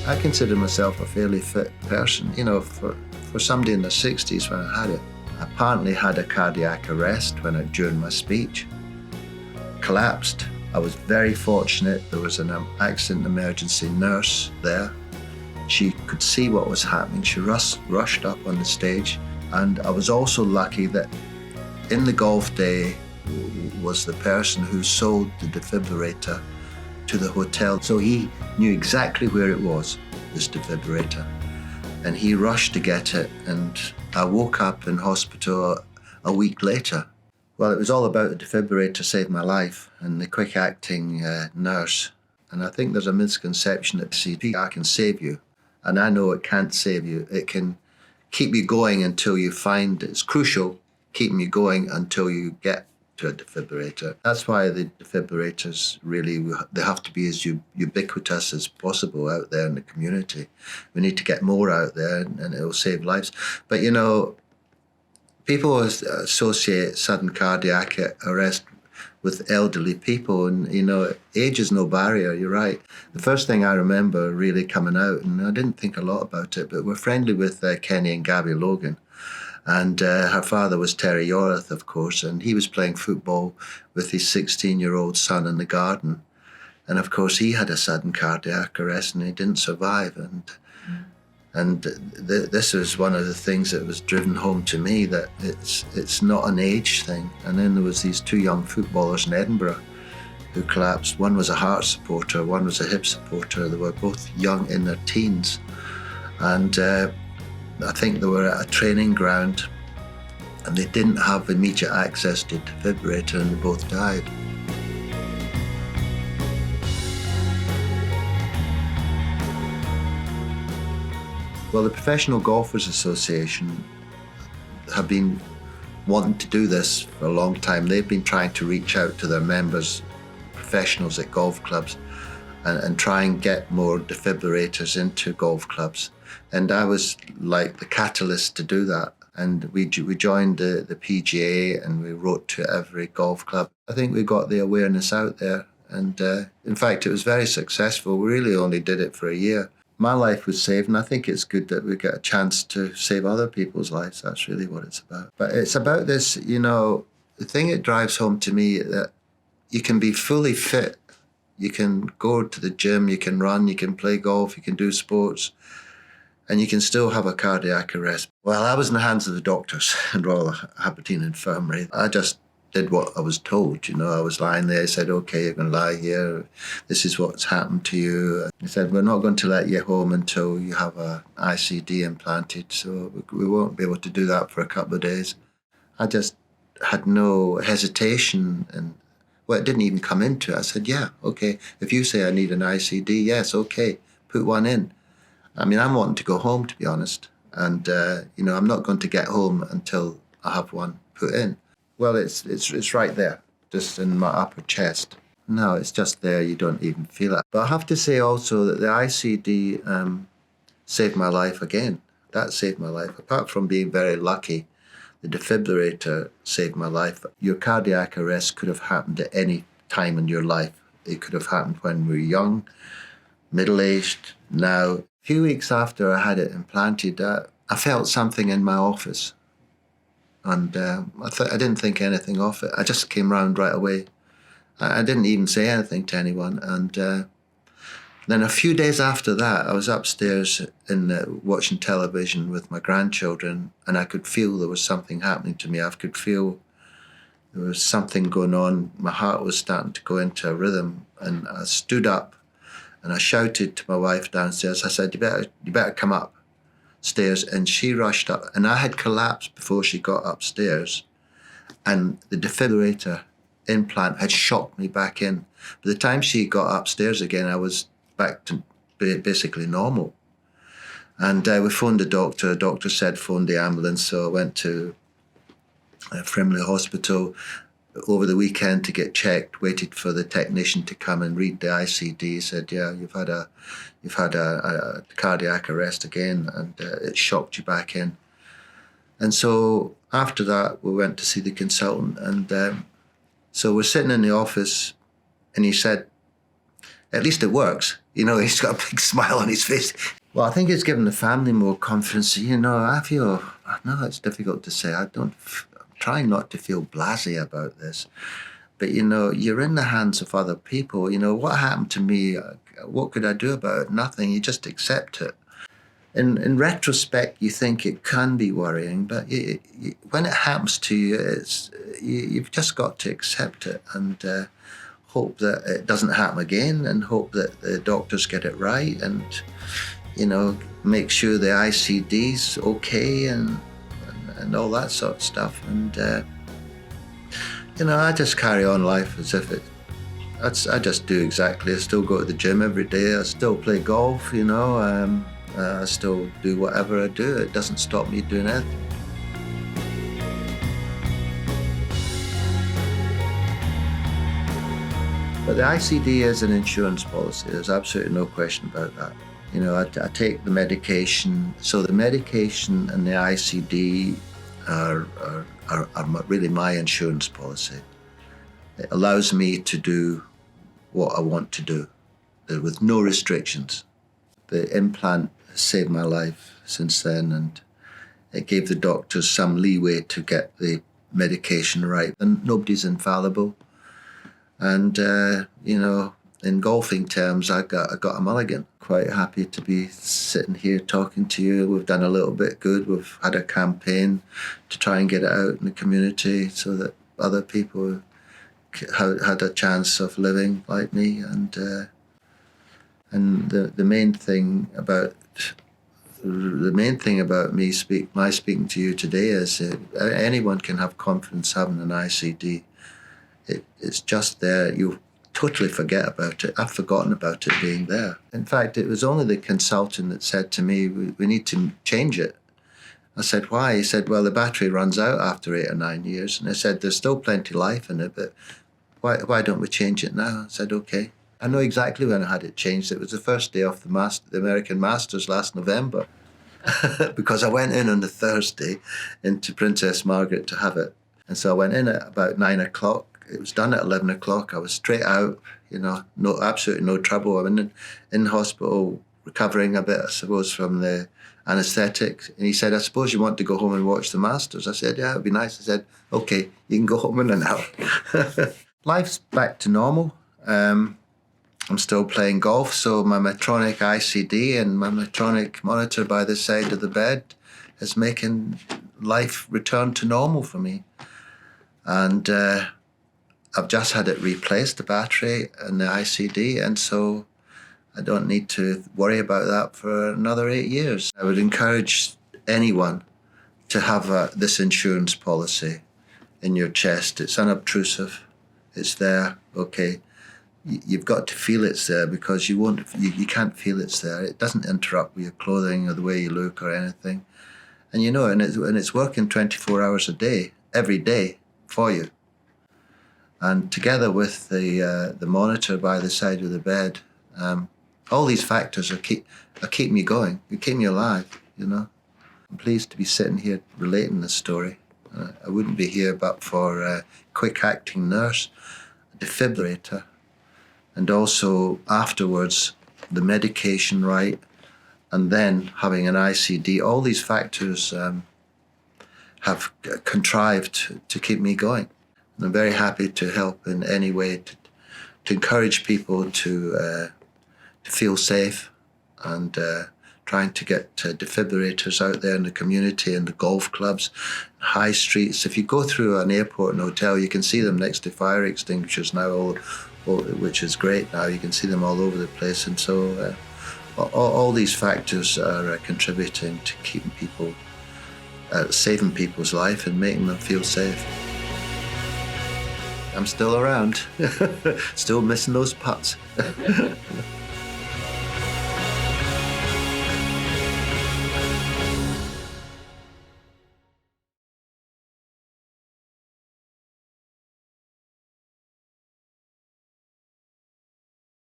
I consider myself a fairly fit person. You know, for somebody in their 60s when I had it. I apparently had a cardiac arrest during my speech. Collapsed. I was very fortunate. There was an accident emergency nurse there. She could see what was happening. She rushed up on the stage. And I was also lucky that in the golf day was the person who sold the defibrillator to the hotel. So he knew exactly where it was, this defibrillator. And he rushed to get it. And I woke up in hospital a week later. Well, it was all about the defibrillator saved my life and the quick-acting nurse. And I think there's a misconception that CPR can save you. And I know it can't save you. It can keep you going until you find it's crucial, keeping you going until you get to a defibrillator. That's why the defibrillators really, they have to be as ubiquitous as possible out there in the community. We need to get more out there and it will save lives. But you know, people associate sudden cardiac arrest with elderly people, and you know, age is no barrier, you're right. The first thing I remember really coming out, and I didn't think a lot about it, but we're friendly with Kenny and Gabby Logan. And her father was Terry Yorath, of course, and he was playing football with his 16-year-old son in the garden. And of course, he had a sudden cardiac arrest and he didn't survive. And this was one of the things that was driven home to me, that it's not an age thing. And then there was these two young footballers in Edinburgh who collapsed. One was a heart supporter, one was a hip supporter. They were both young in their teens. And I think they were at a training ground and they didn't have immediate access to defibrillator and they both died. Well, the Professional Golfers Association have been wanting to do this for a long time. They've been trying to reach out to their members, professionals at golf clubs, and try and get more defibrillators into golf clubs. And I was like the catalyst to do that. And we joined the PGA and we wrote to every golf club. I think we got the awareness out there. And in fact, it was very successful. We really only did it for a year. My life was saved, and I think it's good that we get a chance to save other people's lives. That's really what it's about. But it's about this, you know, the thing that drives home to me that you can be fully fit. You can go to the gym, you can run, you can play golf, you can do sports, and you can still have a cardiac arrest. Well, I was in the hands of the doctors in Royal Aberdeen Infirmary. I just did what I was told, you know. I was lying there, I said, okay, you're going to lie here. This is what's happened to you. He said, we're not going to let you home until you have a ICD implanted, so we won't be able to do that for a couple of days. I just had no hesitation, and well, it didn't even come into it. I said, yeah, okay, if you say I need an ICD, yes, okay, put one in. I mean, I'm wanting to go home, to be honest. And, you know, I'm not going to get home until I have one put in. Well, it's right there, just in my upper chest. No, it's just there. You don't even feel it. But I have to say also that the ICD saved my life again. That saved my life. Apart from being very lucky, the defibrillator saved my life. Your cardiac arrest could have happened at any time in your life. It could have happened when we were young, middle-aged, now. A few weeks after I had it implanted, I felt something in my office. And I didn't think anything of it. I just came round right away. I didn't even say anything to anyone. And then a few days after that, I was upstairs watching television with my grandchildren, and I could feel there was something happening to me. I could feel there was something going on. My heart was starting to go into a rhythm, and I stood up and I shouted to my wife downstairs. I said, you better come up stairs. And she rushed up, and I had collapsed before she got upstairs, and the defibrillator implant had shocked me back in. By the time she got upstairs again, I was back to basically normal. And we phoned the doctor. The doctor said phone the ambulance, so I went to Frimley Hospital over the weekend to get checked, waited for the technician to come and read the ICD. He said, yeah, you've had a cardiac arrest again, and it shocked you back in. And so after that, we went to see the consultant, and so we're sitting in the office, and he said, at least it works. You know, he's got a big smile on his face. Well, I think it's given the family more confidence. You know, I know it's difficult to say. I'm trying not to feel blasé about this. But, you know, you're in the hands of other people. You know, what happened to me? What could I do about it? Nothing. You just accept it. In retrospect, you think it can be worrying, but when it happens to you, you've just got to accept it and hope that it doesn't happen again, and hope that the doctors get it right, and, you know, make sure the ICDs okay and all that sort of stuff. And you know, I just carry on life as if I just do exactly. I still go to the gym every day. I still play golf. You know. I still do whatever I do. It doesn't stop me doing anything. But the ICD is an insurance policy. There's absolutely no question about that. You know, I take the medication. So the medication and the ICD are really my insurance policy. It allows me to do what I want to do with no restrictions. The implant saved my life since then, and it gave the doctors some leeway to get the medication right. And nobody's infallible. And, you know, in golfing terms, I got a mulligan. Quite happy to be sitting here talking to you. We've done a little bit good. We've had a campaign to try and get it out in the community so that other people had a chance of living like me. And the main thing about me speaking to you today is anyone can have confidence having an ICD. It's just there. You totally forget about it. I've forgotten about it being there. In fact, it was only the consultant that said to me, we need to change it. I said, why? He said, well, the battery runs out after 8 or 9 years. And I said, there's still plenty of life in it, but why don't we change it now? I said, okay. I know exactly when I had it changed. It was the first day of the American Masters last November. Because I went in on the Thursday into Princess Margaret to have it. And so I went in at about 9 o'clock. It was done at 11 o'clock. I was straight out, you know, absolutely no trouble. I'm in hospital recovering a bit, I suppose, from the anaesthetic. And he said, I suppose you want to go home and watch the Masters. I said, yeah, it'd be nice. I said, okay, you can go home in an hour. Life's back to normal. I'm still playing golf, so my Medtronic ICD and my Medtronic monitor by the side of the bed is making life return to normal for me. And I've just had it replaced, the battery and the ICD, and so I don't need to worry about that for another 8 years. I would encourage anyone to have this insurance policy in your chest. It's unobtrusive. It's there, okay. You've got to feel it's there, because you can't feel it's there. It doesn't interrupt with your clothing or the way you look or anything. And you know, and it's working 24 hours a day, every day for you. And together with the monitor by the side of the bed, all these factors are keeping me going. They keep me alive, you know. I'm pleased to be sitting here relating this story. I wouldn't be here but for a quick-acting nurse, a defibrillator, and also afterwards the medication right, and then having an ICD. All these factors have contrived to keep me going. And I'm very happy to help in any way to encourage people to feel safe, and trying to get defibrillators out there in the community and the golf clubs, high streets. If you go through an airport and hotel, you can see them next to fire extinguishers now, which is great now. You can see them all over the place. And so all these factors are contributing to keeping people, saving people's life and making them feel safe. I'm still around, still missing those putts.